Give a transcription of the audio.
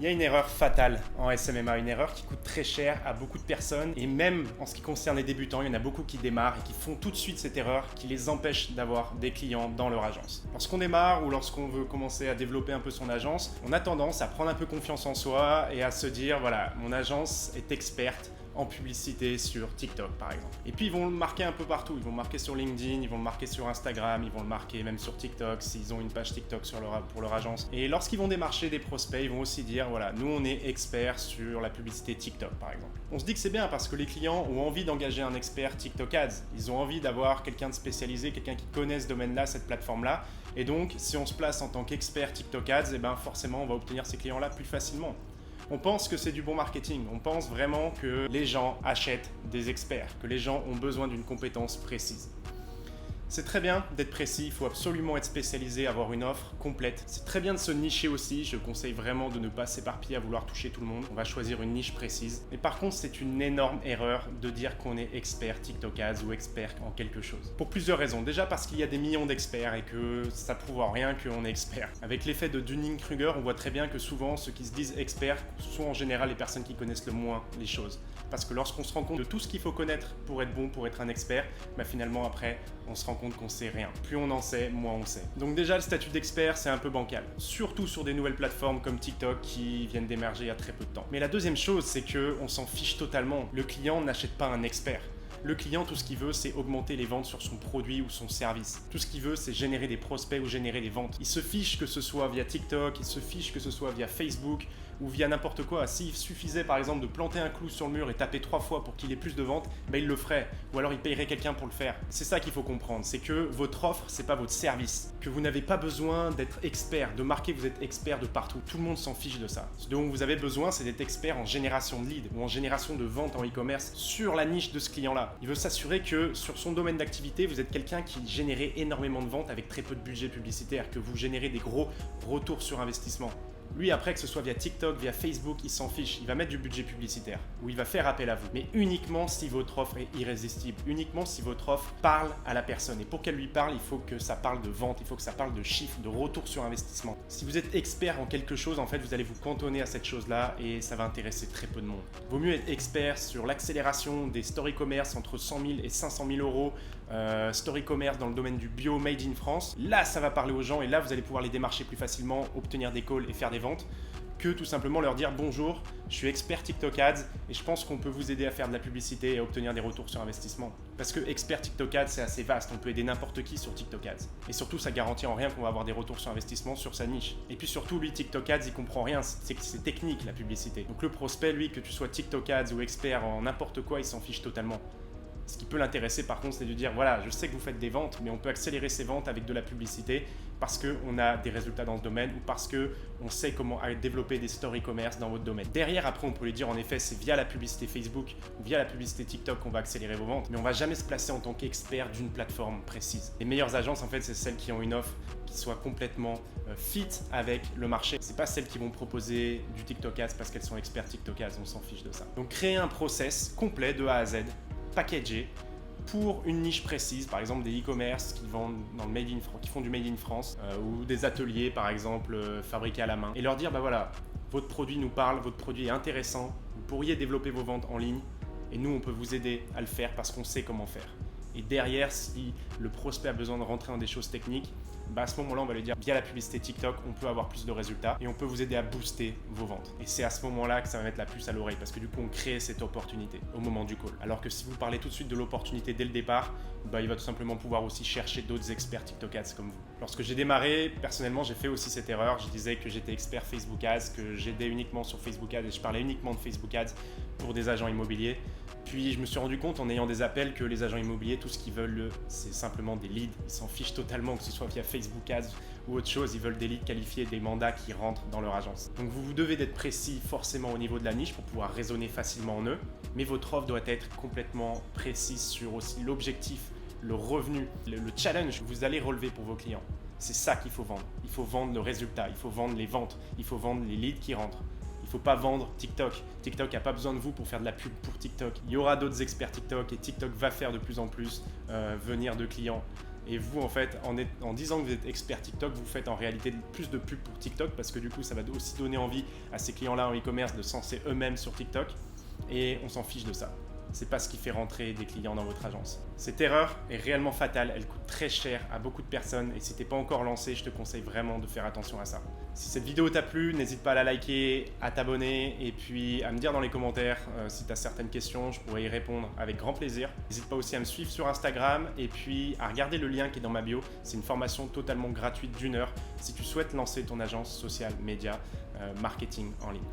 Il y a une erreur fatale en SMMA, une erreur qui coûte très cher à beaucoup de personnes et même en ce qui concerne les débutants, il y en a beaucoup qui démarrent et qui font tout de suite cette erreur qui les empêche d'avoir des clients dans leur agence. Lorsqu'on démarre ou lorsqu'on veut commencer à développer un peu son agence, on a tendance à prendre un peu confiance en soi et à se dire voilà, mon agence est experte en publicité sur TikTok par exemple. Et puis ils vont le marquer un peu partout, ils vont le marquer sur LinkedIn, ils vont le marquer sur Instagram, ils vont le marquer même sur TikTok s'ils ont une page TikTok pour leur agence. Et lorsqu'ils vont démarcher des prospects, ils vont aussi dire voilà, nous on est experts sur la publicité TikTok par exemple. On se dit que c'est bien parce que les clients ont envie d'engager un expert TikTok Ads, ils ont envie d'avoir quelqu'un de spécialisé, quelqu'un qui connaît ce domaine-là, cette plateforme-là. Et donc si on se place en tant qu'expert TikTok Ads, et ben forcément on va obtenir ces clients-là plus facilement. On pense que c'est du bon marketing, on pense vraiment que les gens achètent des experts, que les gens ont besoin d'une compétence précise. C'est très bien d'être précis, il faut absolument être spécialisé, avoir une offre complète. C'est très bien de se nicher aussi, je conseille vraiment de ne pas s'éparpiller à vouloir toucher tout le monde. On va choisir une niche précise. Mais par contre, c'est une énorme erreur de dire qu'on est expert TikTok Ads ou expert en quelque chose. Pour plusieurs raisons. Déjà parce qu'il y a des millions d'experts et que ça prouve en rien qu'on est expert. Avec l'effet de Dunning-Kruger, on voit très bien que souvent ceux qui se disent experts sont en général les personnes qui connaissent le moins les choses. Parce que lorsqu'on se rend compte de tout ce qu'il faut connaître pour être bon, pour être un expert, finalement après, on se rend compte qu'on sait rien. Plus on en sait, moins on sait. Donc déjà, le statut d'expert, c'est un peu bancal. Surtout sur des nouvelles plateformes comme TikTok qui viennent d'émerger il y a très peu de temps. Mais la deuxième chose, c'est qu'on s'en fiche totalement. Le client n'achète pas un expert. Le client, tout ce qu'il veut, c'est augmenter les ventes sur son produit ou son service. Tout ce qu'il veut, c'est générer des prospects ou générer des ventes. Il se fiche que ce soit via TikTok, il se fiche que ce soit via Facebook ou via n'importe quoi. S'il suffisait par exemple de planter un clou sur le mur et taper 3 fois pour qu'il ait plus de ventes, il le ferait. Ou alors il payerait quelqu'un pour le faire. C'est ça qu'il faut comprendre, c'est que votre offre, c'est pas votre service. Que vous n'avez pas besoin d'être expert, de marquer que vous êtes expert de partout. Tout le monde s'en fiche de ça. Ce dont vous avez besoin, c'est d'être expert en génération de leads ou en génération de ventes en e-commerce sur la niche de ce client-là. Il veut s'assurer que sur son domaine d'activité, vous êtes quelqu'un qui génère énormément de ventes avec très peu de budget publicitaire, que vous générez des gros retours sur investissement. Lui, après, que ce soit via TikTok, via Facebook, il s'en fiche. Il va mettre du budget publicitaire ou il va faire appel à vous. Mais uniquement si votre offre est irrésistible. Uniquement si votre offre parle à la personne. Et pour qu'elle lui parle, il faut que ça parle de vente, il faut que ça parle de chiffres, de retour sur investissement. Si vous êtes expert en quelque chose, en fait, vous allez vous cantonner à cette chose-là et ça va intéresser très peu de monde. Vaut mieux être expert sur l'accélération des story commerce entre 100 000 et 500 000 euros. Story commerce dans le domaine du bio made in France. Là, ça va parler aux gens et là, vous allez pouvoir les démarcher plus facilement, obtenir des calls et faire des ventes, que tout simplement leur dire bonjour, je suis expert TikTok Ads et je pense qu'on peut vous aider à faire de la publicité et à obtenir des retours sur investissement. Parce que expert TikTok Ads, c'est assez vaste, on peut aider n'importe qui sur TikTok Ads. Et surtout, ça garantit en rien qu'on va avoir des retours sur investissement sur sa niche. Et puis surtout, lui, TikTok Ads, il comprend rien, c'est technique la publicité. Donc le prospect, lui, que tu sois TikTok Ads ou expert en n'importe quoi, il s'en fiche totalement. Ce qui peut l'intéresser par contre, c'est de dire voilà, je sais que vous faites des ventes, mais on peut accélérer ces ventes avec de la publicité parce qu'on a des résultats dans ce domaine ou parce qu'on sait comment développer des story commerce dans votre domaine. Derrière, après, on peut lui dire en effet, c'est via la publicité Facebook ou via la publicité TikTok qu'on va accélérer vos ventes, mais on va jamais se placer en tant qu'expert d'une plateforme précise. Les meilleures agences, en fait, c'est celles qui ont une offre qui soit complètement fit avec le marché. C'est pas celles qui vont proposer du TikTok Ads parce qu'elles sont experts TikTok Ads, on s'en fiche de ça. Donc créer un process complet de A à Z, packagé pour une niche précise, par exemple des e-commerce qui vendent dans le qui font du made in France ou des ateliers par exemple fabriqués à la main et leur dire voilà, votre produit nous parle, votre produit est intéressant, vous pourriez développer vos ventes en ligne et nous on peut vous aider à le faire parce qu'on sait comment faire. Et derrière, si le prospect a besoin de rentrer dans des choses techniques, à ce moment-là, on va lui dire via la publicité TikTok, on peut avoir plus de résultats et on peut vous aider à booster vos ventes. Et c'est à ce moment-là que ça va mettre la puce à l'oreille parce que du coup, on crée cette opportunité au moment du call. Alors que si vous parlez tout de suite de l'opportunité dès le départ, il va tout simplement pouvoir aussi chercher d'autres experts TikTok Ads comme vous. Lorsque j'ai démarré, personnellement, j'ai fait aussi cette erreur. Je disais que j'étais expert Facebook Ads, que j'aidais uniquement sur Facebook Ads et je parlais uniquement de Facebook Ads pour des agents immobiliers. Puis je me suis rendu compte en ayant des appels que les agents immobiliers, tout ce qu'ils veulent, c'est simplement des leads. Ils s'en fichent totalement que ce soit via Facebook Ads ou autre chose. Ils veulent des leads qualifiés, des mandats qui rentrent dans leur agence. Donc vous devez d'être précis forcément au niveau de la niche pour pouvoir raisonner facilement en eux. Mais votre offre doit être complètement précise sur aussi l'objectif, le revenu, le challenge que vous allez relever pour vos clients. C'est ça qu'il faut vendre. Il faut vendre le résultat, il faut vendre les ventes, il faut vendre les leads qui rentrent. Il ne faut pas vendre TikTok. TikTok n'a pas besoin de vous pour faire de la pub pour TikTok. Il y aura d'autres experts TikTok et TikTok va faire de plus en plus venir de clients Et vous, en fait, en disant que vous êtes expert TikTok, vous faites en réalité plus de pubs pour TikTok parce que du coup, ça va aussi donner envie à ces clients-là en e-commerce de se lancer eux-mêmes sur TikTok. Et on s'en fiche de ça. C'est pas ce qui fait rentrer des clients dans votre agence. Cette erreur est réellement fatale, elle coûte très cher à beaucoup de personnes et si t'es pas encore lancé, je te conseille vraiment de faire attention à ça. Si cette vidéo t'a plu, n'hésite pas à la liker, à t'abonner et puis à me dire dans les commentaires si tu as certaines questions, je pourrais y répondre avec grand plaisir. N'hésite pas aussi à me suivre sur Instagram et puis à regarder le lien qui est dans ma bio. C'est une formation totalement gratuite d'1 heure si tu souhaites lancer ton agence social, média, marketing en ligne.